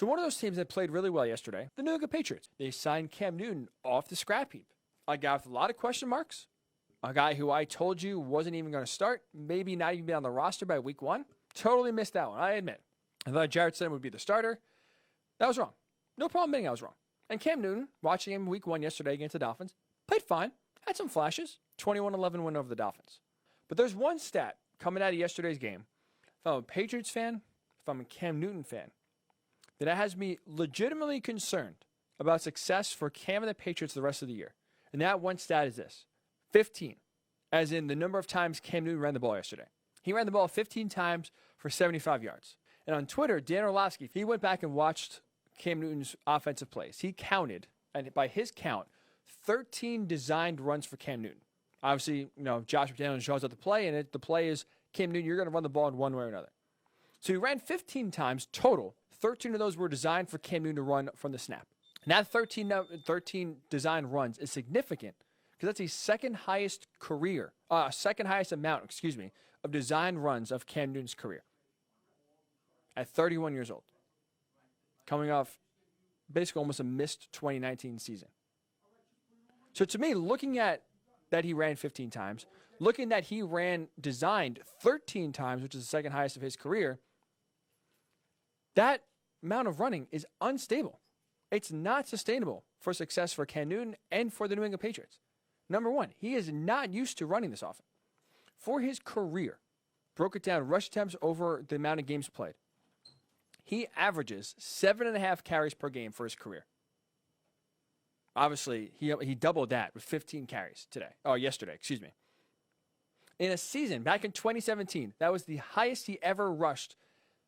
So one of those teams that played really well yesterday, the New England Patriots. They signed Cam Newton off the scrap heap. A guy with a lot of question marks. A guy who I told you wasn't even going to start, maybe not even be on the roster by week 1. Totally missed that one, I admit. I thought Jarrett Stidham would be the starter. That was wrong. No problem admitting I was wrong. And Cam Newton, watching him week 1 yesterday against the Dolphins, played fine, had some flashes, 21-11 win over the Dolphins. But there's one stat coming out of yesterday's game, if I'm a Patriots fan, if I'm a Cam Newton fan, that has me legitimately concerned about success for Cam and the Patriots the rest of the year. And that one stat is this: 15, as in the number of times Cam Newton ran the ball yesterday. He ran the ball 15 times for 75 yards. And on Twitter, Dan Orlovsky, he went back and watched Cam Newton's offensive plays. He counted, and by his count, 13 designed runs for Cam Newton. Obviously, Josh McDaniels shows up the play, and the play is, Cam Newton, you're going to run the ball in one way or another. So he ran 15 times total. 13 of those were designed for Cam Newton to run from the snap. And that 13 designed runs is significant because that's the second highest amount of designed runs of Cam Newton's career. At 31 years old. Coming off basically almost a missed 2019 season. So to me, looking at that he ran 15 times, looking that he ran designed 13 times, which is the second highest of his career, that amount of running is unstable. It's not sustainable for success for Cam Newton and for the New England Patriots. Number one, he is not used to running this often. For his career, broke it down, rush attempts over the amount of games played. He averages 7.5 carries per game for his career. Obviously, he doubled that with 15 carries yesterday. In a season, back in 2017, that was the highest he ever rushed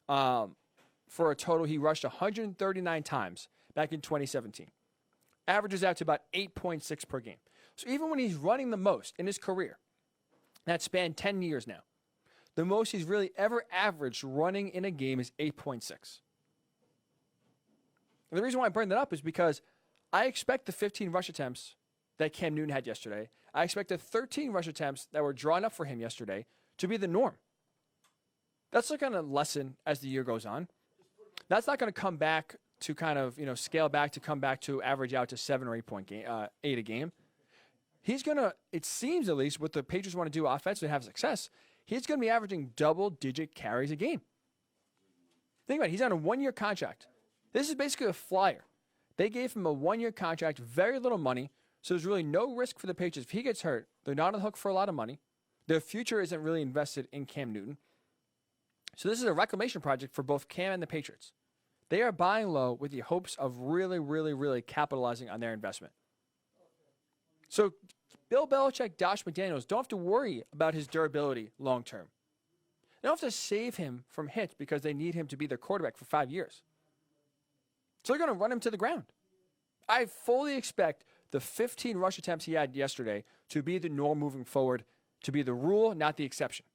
for a total. He rushed 139 times back in 2017. Averages out to about 8.6 per game. So even when he's running the most in his career, that spanned 10 years now, the most he's really ever averaged running in a game is 8.6. And the reason why I bring that up is because I expect the 15 rush attempts that Cam Newton had yesterday, I expect the 13 rush attempts that were drawn up for him yesterday to be the norm. That's not going to lessen as the year goes on. That's not going to come back to scale back to come back to average out to 7 or 8 a game. He's going to, it seems at least, what the Patriots want to do offensively and have success, he's going to be averaging double-digit carries a game. Think about it. He's on a 1-year contract. This is basically a flyer. They gave him a 1-year contract, very little money, so there's really no risk for the Patriots. If he gets hurt, they're not on the hook for a lot of money. Their future isn't really invested in Cam Newton. So this is a reclamation project for both Cam and the Patriots. They are buying low with the hopes of really, really, really capitalizing on their investment. So Bill Belichick, Josh McDaniels don't have to worry about his durability long term. They don't have to save him from hits because they need him to be their quarterback for 5 years. So they're going to run him to the ground. I fully expect the 15 rush attempts he had yesterday to be the norm moving forward, to be the rule, not the exception.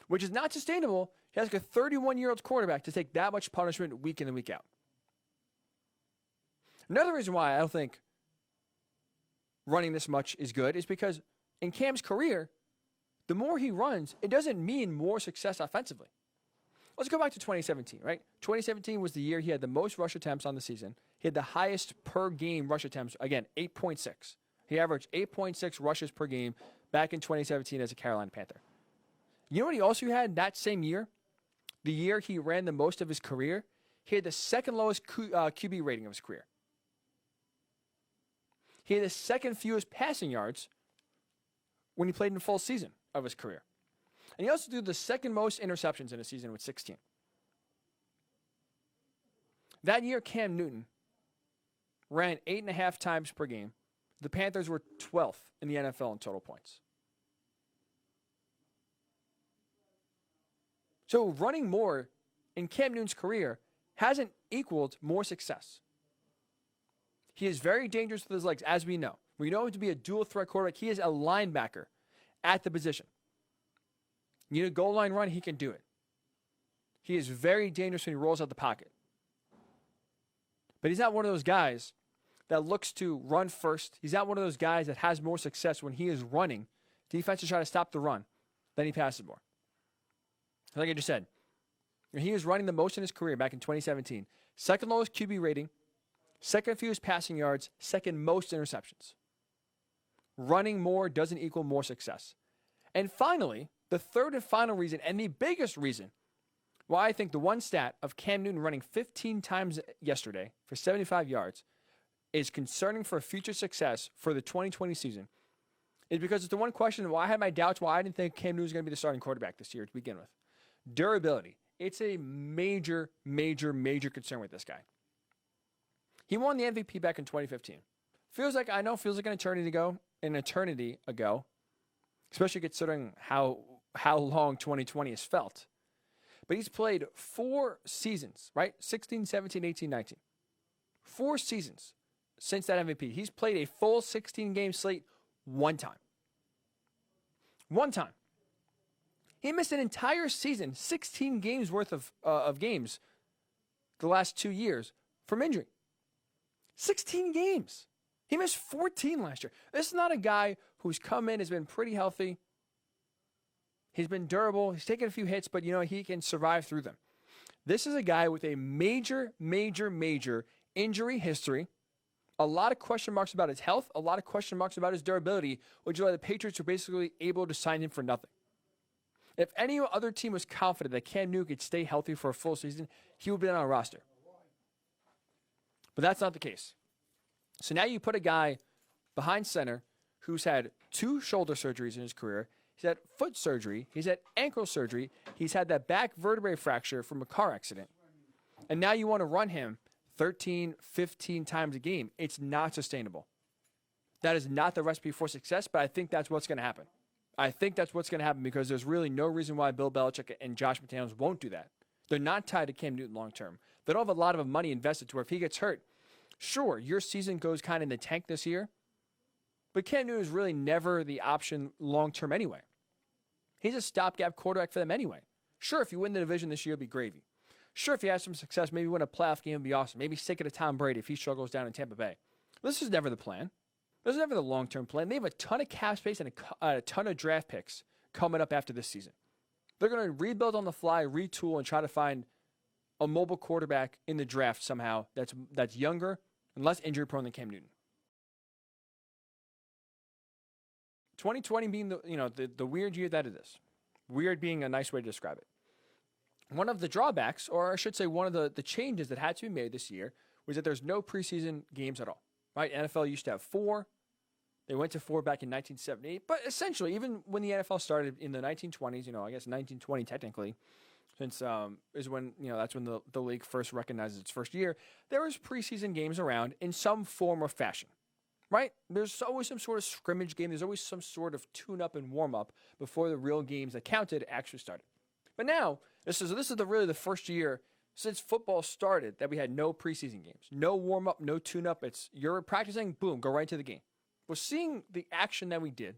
Which is not sustainable. He has like a 31-year-old quarterback to take that much punishment week in and week out. Another reason why I don't think running this much is good is because in Cam's career, the more he runs, it doesn't mean more success offensively. Let's go back to 2017, right? 2017 was the year he had the most rush attempts on the season. He had the highest per game rush attempts, again, 8.6. He averaged 8.6 rushes per game back in 2017 as a Carolina Panther. You know what he also had that same year? The year he ran the most of his career, he had the second lowest QB rating of his career. He had the second fewest passing yards when he played in the full season of his career. And he also threw the second most interceptions in a season with 16. That year, Cam Newton ran 8.5 times per game. The Panthers were 12th in the NFL in total points. So running more in Cam Newton's career hasn't equaled more success. He is very dangerous with his legs, as we know. We know him to be a dual threat quarterback. He is a linebacker at the position. You need a goal line run, he can do it. He is very dangerous when he rolls out the pocket. But he's not one of those guys that looks to run first. He's not one of those guys that has more success when he is running. Defenses try to stop the run, then he passes more. Like I just said, He was running the most in his career back in 2017. Second lowest QB rating, second fewest passing yards, second most interceptions. Running more doesn't equal more success. And finally, the third and final reason, and the biggest reason why I think the one stat of Cam Newton running 15 times yesterday for 75 yards is concerning for future success for the 2020 season is because it's the one question why I had my doubts why I didn't think Cam Newton was going to be the starting quarterback this year to begin with. Durability. It's a major, major, major concern with this guy. He won the MVP back in 2015. Feels like an eternity ago, especially considering how long 2020 has felt. But he's played 4 seasons, right? 16, 17, 18, 19. 4 seasons since that MVP. He's played a full 16-game slate one time. One time. He missed an entire season, 16 games worth of games the last 2 years from injury. 16 games. He missed 14 last year. This is not a guy who's come in, has been pretty healthy. He's been durable. He's taken a few hits, but, he can survive through them. This is a guy with a major, major, major injury history. A lot of question marks about his health, a lot of question marks about his durability, which is why the Patriots were basically able to sign him for nothing. If any other team was confident that Cam Newton could stay healthy for a full season, he would be on our roster. But that's not the case. So now you put a guy behind center who's had 2 shoulder surgeries in his career. He's had foot surgery. He's had ankle surgery. He's had that back vertebrae fracture from a car accident. And now you want to run him 13, 15 times a game. It's not sustainable. That is not the recipe for success, but I think that's what's going to happen. I think that's what's going to happen because there's really no reason why Bill Belichick and Josh McDaniels won't do that. They're not tied to Cam Newton long term. They don't have a lot of money invested to where if he gets hurt, sure, your season goes kind of in the tank this year, but Cam Newton is really never the option long term anyway. He's a stopgap quarterback for them anyway. Sure, if you win the division this year, it'll be gravy. Sure, if you have some success, maybe win a playoff game would be awesome. Maybe stick it to Tom Brady if he struggles down in Tampa Bay. This is never the plan. This is never the long-term plan. They have a ton of cap space and a ton of draft picks coming up after this season. They're going to rebuild on the fly, retool, and try to find a mobile quarterback in the draft somehow that's younger and less injury-prone than Cam Newton. 2020 being the weird year that it is. Weird being a nice way to describe it. One of the drawbacks, or I should say one of the changes that had to be made this year, was that there's no preseason games at all. Right? NFL used to have 4. They went to 4 back in 1978. But essentially, even when the NFL started in the 1920s, I guess 1920 technically, since is when, that's when the league first recognizes its first year, there was preseason games around in some form or fashion. Right? There's always some sort of scrimmage game. There's always some sort of tune-up and warm-up before the real games that counted actually started. But now, this is really the first year since football started that we had no preseason games. No warm-up, no tune-up. It's you're practicing, boom, go right to the game. Well, seeing the action that we did,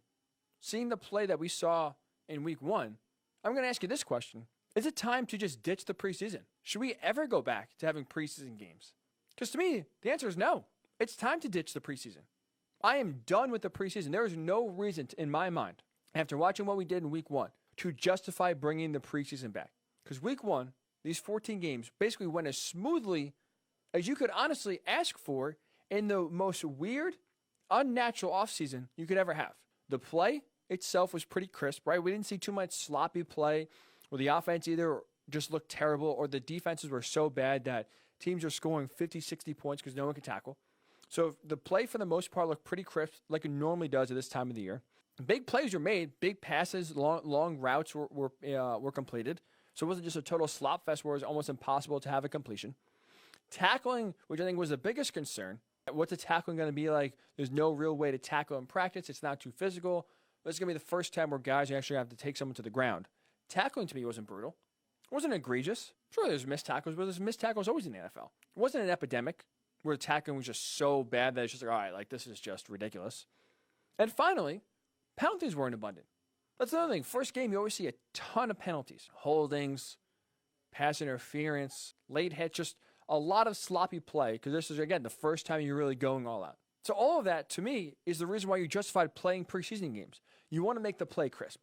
seeing the play that we saw in week 1, I'm going to ask you this question. Is it time to just ditch the preseason? Should we ever go back to having preseason games? Because to me, the answer is no. It's time to ditch the preseason. I am done with the preseason. There is no reason in my mind, after watching what we did in week 1, to justify bringing the preseason back. Because week 1, these 14 games basically went as smoothly as you could honestly ask for in the most weird, unnatural offseason you could ever have. The play itself was pretty crisp, right? We didn't see too much sloppy play where the offense either just looked terrible or the defenses were so bad that teams are scoring 50, 60 points because no one could tackle. So the play for the most part looked pretty crisp like it normally does at this time of the year. Big plays were made, big passes, long routes were completed. So it wasn't just a total slop fest where it was almost impossible to have a completion. Tackling, which I think was the biggest concern. What's the tackling going to be like? There's no real way to tackle in practice. It's not too physical. This is going to be the first time where guys actually have to take someone to the ground. Tackling to me wasn't brutal. It wasn't egregious. Sure, there's missed tackles, but there's missed tackles always in the NFL. It wasn't an epidemic where the tackling was just so bad that it's just like, all right, like this is just ridiculous. And finally, penalties weren't abundant. That's another thing. First game, you always see a ton of penalties. Holdings, pass interference, late hits, just a lot of sloppy play because this is, again, the first time you're really going all out. So all of that, to me, is the reason why you justified playing preseason games. You want to make the play crisp.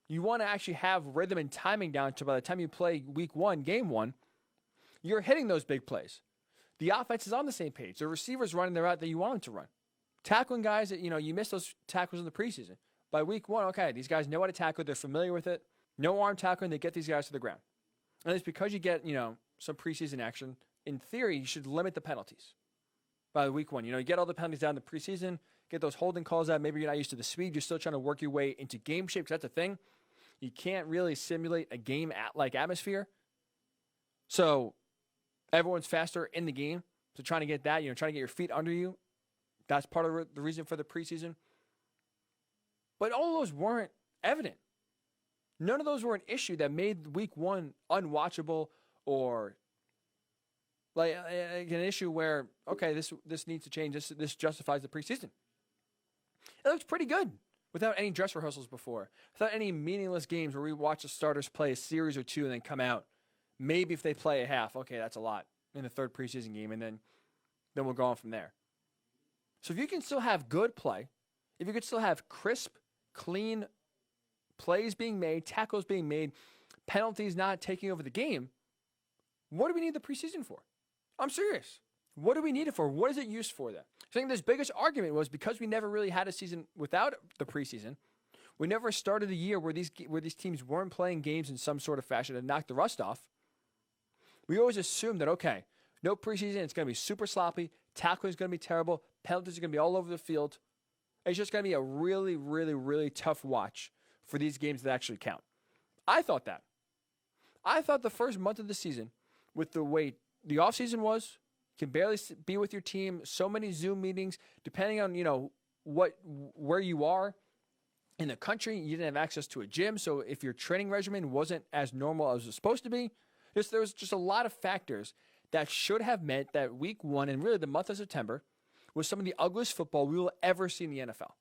You want to actually have rhythm and timing down to by the time you play week 1, game 1, you're hitting those big plays. The offense is on the same page. The receivers running the route that you want them to run. Tackling guys that, you missed those tackles in the preseason. By week 1, okay, these guys know how to tackle. They're familiar with it. No arm tackling. They get these guys to the ground. And it's because you get, some preseason action. In theory, you should limit the penalties by week 1. You get all the penalties down in the preseason, get those holding calls out. Maybe you're not used to the speed. You're still trying to work your way into game shape because that's the thing. You can't really simulate a game-like atmosphere. So everyone's faster in the game. So trying to get that, trying to get your feet under you, that's part of the reason for the preseason. But all of those weren't evident. None of those were an issue that made week 1 unwatchable or like an issue where, okay, this needs to change. This justifies the preseason. It looks pretty good without any dress rehearsals before, without any meaningless games where we watch the starters play a series or 2 and then come out. Maybe if they play a half, okay, that's a lot in the 3rd preseason game, and then we'll go on from there. So if you can still have good play, if you could still have crisp, clean plays being made, tackles being made, penalties not taking over the game, what do we need the preseason for? I'm serious. What do we need it for? What is it used for then? I think this biggest argument was because we never really had a season without the preseason. We never started a year where these teams weren't playing games in some sort of fashion to knock the rust off. We always assumed that, okay, no preseason, it's going to be super sloppy, tackling is going to be terrible, penalties are going to be all over the field. It's just going to be a really, really, really tough watch for these games that actually count. I thought that. I thought the first month of the season, with the way the offseason was, you can barely be with your team, so many Zoom meetings, depending on, where you are in the country, you didn't have access to a gym, so if your training regimen wasn't as normal as it was supposed to be, there was just a lot of factors that should have meant that week 1 and really the month of September was some of the ugliest football we will ever see in the NFL.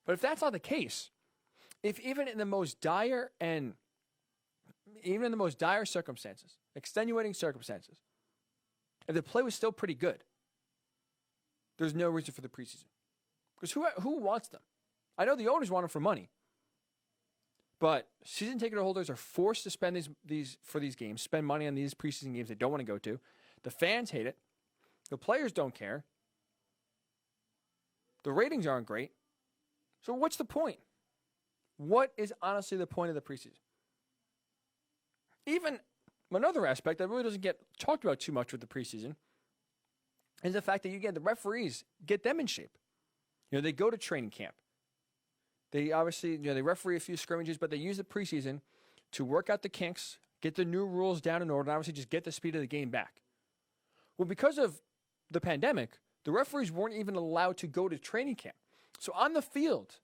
But if that's not the case, if even in the most dire circumstances, extenuating circumstances, if the play was still pretty good, there's no reason for the preseason. Because who wants them? I know the owners want them for money. But season ticket holders are forced to spend these games, spend money on these preseason games they don't want to go to. The fans hate it. The players don't care. The ratings aren't great. So what's the point? What is honestly the point of the preseason? Even another aspect that really doesn't get talked about too much with the preseason is the fact that you get the referees, get them in shape. They go to training camp. They obviously, they referee a few scrimmages, but they use the preseason to work out the kinks, get the new rules down in order, and obviously just get the speed of the game back. Well, because of the pandemic, the referees weren't even allowed to go to training camp. So on the field,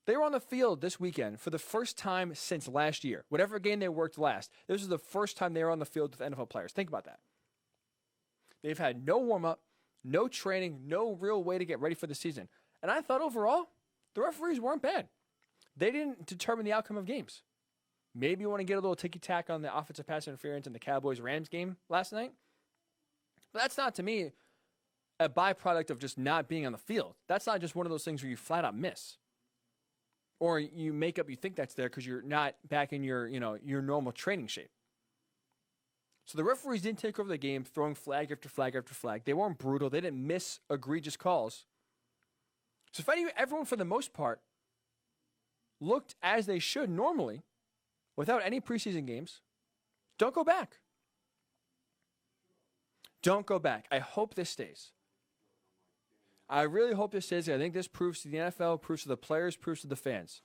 they were on the field this weekend for the first time since last year. Whatever game they worked last, this is the first time they were on the field with NFL players. Think about that. They've had no warm-up, no training, no real way to get ready for the season. And I thought overall, the referees weren't bad. They didn't determine the outcome of games. Maybe you want to get a little ticky-tack on the offensive pass interference in the Cowboys-Rams game last night. But that's not, to me, a byproduct of just not being on the field. That's not just one of those things where you flat-out miss. Or you think that's there because you're not back in your normal training shape. So the referees didn't take over the game, throwing flag after flag after flag. They weren't brutal. They didn't miss egregious calls. So if everyone, for the most part, looked as they should normally, without any preseason games, don't go back. Don't go back. I hope this stays. I really hope this stays. I think this proves to the NFL, proves to the players, proves to the fans.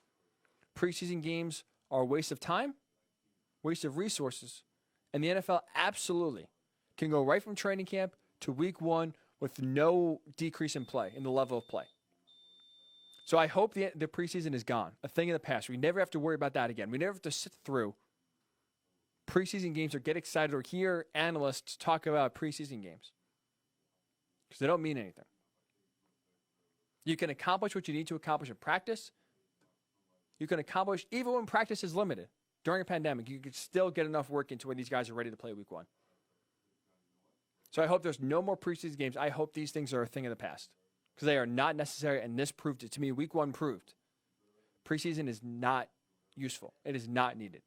Preseason games are a waste of time, waste of resources, and the NFL absolutely can go right from training camp to week 1 with no decrease in play, in the level of play. So I hope the preseason is gone, a thing of the past. We never have to worry about that again. We never have to sit through preseason games or get excited or hear analysts talk about preseason games because they don't mean anything. You can accomplish what you need to accomplish in practice. You can accomplish, even when practice is limited. During a pandemic, you could still get enough work into where these guys are ready to play week 1. So I hope there's no more preseason games. I hope these things are a thing of the past because they are not necessary, and this proved it to me. Week 1 proved Preseason is not useful. It is not needed.